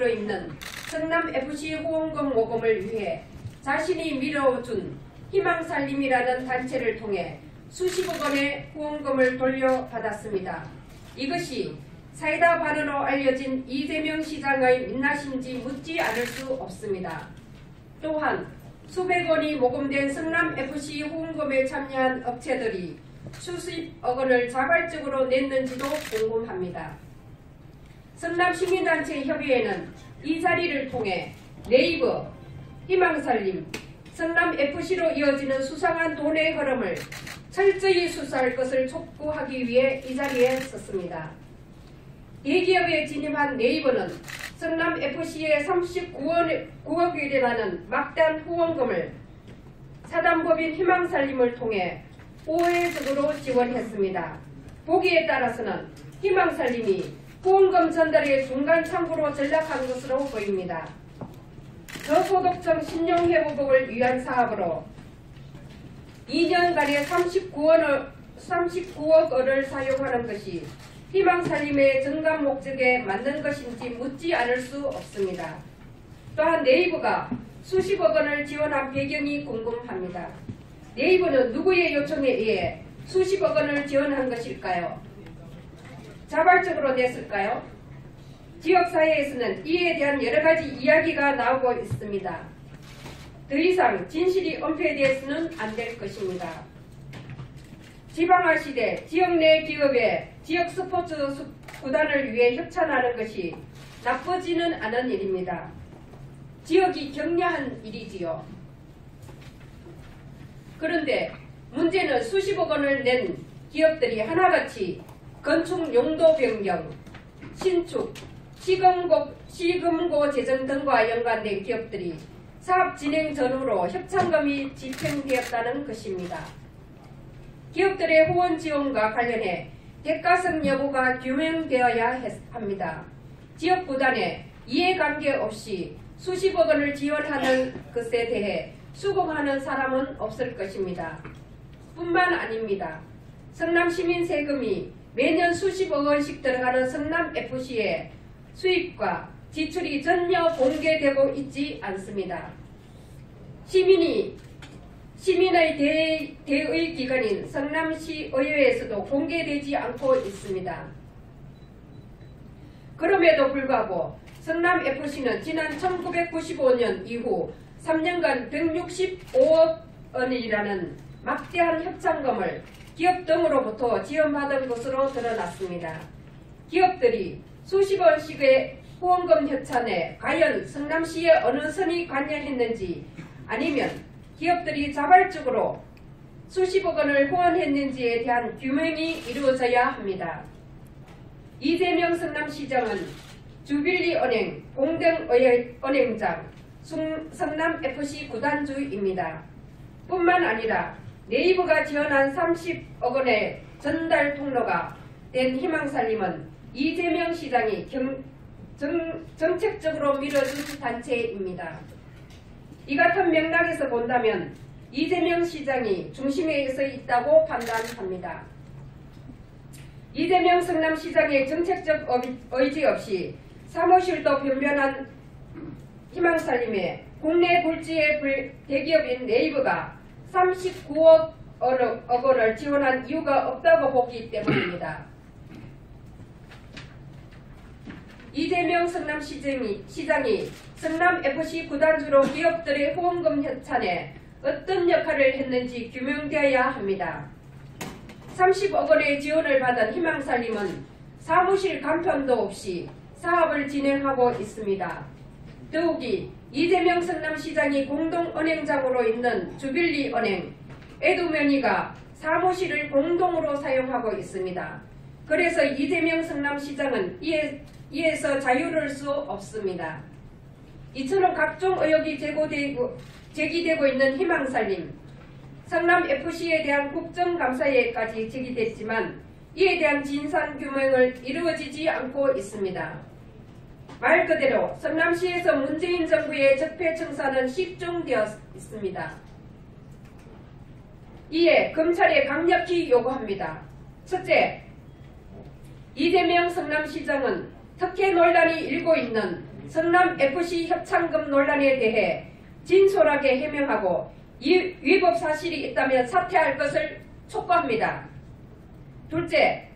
있는 성남FC 후원금 모금을 위해 자신이 밀어준 희망살림이라는 단체를 통해 수십억 원의 후원금을 돌려받았습니다. 이것이 사이다 발언으로 알려진 이재명 시장의 민낯인지 묻지 않을 수 없습니다. 또한 수백 원이 모금된 성남FC 후원금에 참여한 업체들이 수십억 원을 자발적으로 냈는지도 궁금합니다. 성남시민단체협의회는 이 자리를 통해 네이버, 희망살림, 성남FC로 이어지는 수상한 돈의 흐름을 철저히 수사할 것을 촉구하기 위해 이 자리에 섰습니다. 대기업에 진입한 네이버는 성남FC에 39억이라는 막대한 후원금을 사단법인 희망살림을 통해 우회적으로 지원했습니다. 보기에 따라서는 희망살림이 후원금 전달의 중간 창구로 전락한 것으로 보입니다. 저소득층 신용회복을 위한 사업으로 2년간에 39억 원을 사용하는 것이 희망살림의 정감 목적에 맞는 것인지 묻지 않을 수 없습니다. 또한 네이버가 수십억 원을 지원한 배경이 궁금합니다. 네이버는 누구의 요청에 의해 수십억 원을 지원한 것일까요? 자발적으로 냈을까요? 지역사회에서는 이에 대한 여러가지 이야기가 나오고 있습니다. 더 이상 진실이 은폐되어서는 안 될 것입니다. 지방화 시대 지역 내 기업의 지역 스포츠 구단을 위해 협찬하는 것이 나쁘지는 않은 일입니다. 지역이 격려한 일이지요. 그런데 문제는 수십억 원을 낸 기업들이 하나같이 건축 용도 변경, 신축, 시금고 재정 등과 연관된 기업들이 사업 진행 전후로 협찬금이 집행되었다는 것입니다. 기업들의 후원 지원과 관련해 대가성 여부가 규명되어야 합니다. 지역 구단에 이해관계 없이 수십억 원을 지원하는 것에 대해 수긍하는 사람은 없을 것입니다. 뿐만 아닙니다. 성남시민 세금이 매년 수십억 원씩 들어가는 성남FC의 수입과 지출이 전혀 공개되고 있지 않습니다. 시민의 대의 기관인 성남시의회에서도 공개되지 않고 있습니다. 그럼에도 불구하고 성남FC는 지난 1995년 이후 3년간 165억 원이라는 막대한 협찬금을 기업 등으로부터 지원받은 것으로 드러났습니다. 기업들이 수십억 원씩의 후원금 협찬에 과연 성남시의 어느 선이 관여했는지 아니면 기업들이 자발적으로 수십억 원을 후원했는지에 대한 규명이 이루어져야 합니다. 이재명 성남시장은 주빌리은행 공동은행장 성남FC 구단주입니다. 뿐만 아니라 네이버가 지원한 30억 원의 전달 통로가 된 희망살림은 이재명 시장이 정책적으로 밀어준 단체입니다. 이 같은 맥락에서 본다면 이재명 시장이 중심에 서 있다고 판단합니다. 이재명 성남시장의 정책적 의지 없이 사무실도 변변한 희망살림에 국내 굴지의 대기업인 네이버가 39억 원을 지원한 이유가 없다고 보기 때문입니다. 이재명 성남시장이 성남FC 구단주로 기업들의 후원금 협찬에 어떤 역할을 했는지 규명되어야 합니다. 30억 원의 지원을 받은 희망살림은 사무실 간편도 없이 사업을 진행하고 있습니다. 더욱이 이재명 성남시장이 공동은행장으로 있는 주빌리은행 에두머니가 사무실을 공동으로 사용하고 있습니다. 그래서 이재명 성남시장은 이에서 자유로울 수 없습니다. 이처럼 각종 의혹이 제기되고 있는 희망살림, 성남FC에 대한 국정감사에까지 제기됐지만 이에 대한 진상규명을 이루어지지 않고 있습니다. 말 그대로 성남시에서 문재인 정부의 적폐청산은 실종되어 있습니다. 이에 검찰에 강력히 요구합니다. 첫째, 이재명 성남시장은 특혜 논란이 일고 있는 성남FC 협찬금 논란에 대해 진솔하게 해명하고 이 위법 사실이 있다면 사퇴할 것을 촉구합니다. 둘째,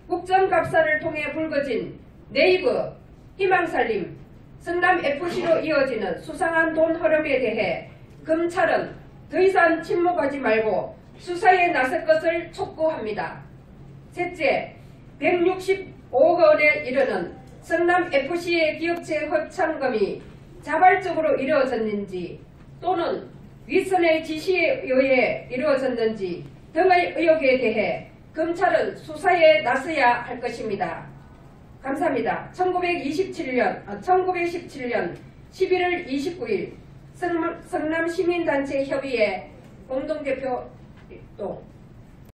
국정감사를 통해 불거진 네이버, 희망살림, 성남FC로 이어지는 수상한 돈 흐름에 대해 검찰은 더 이상 침묵하지 말고 수사에 나설 것을 촉구합니다. 셋째, 165억 원에 이르는 성남FC의 기업체 협찬금이 자발적으로 이루어졌는지 또는 윗선의 지시에 의해 이루어졌는지 등의 의혹에 대해 검찰은 수사에 나서야 할 것입니다. 감사합니다. 1917년 11월 29일 성남시민단체 협의회 공동대표 또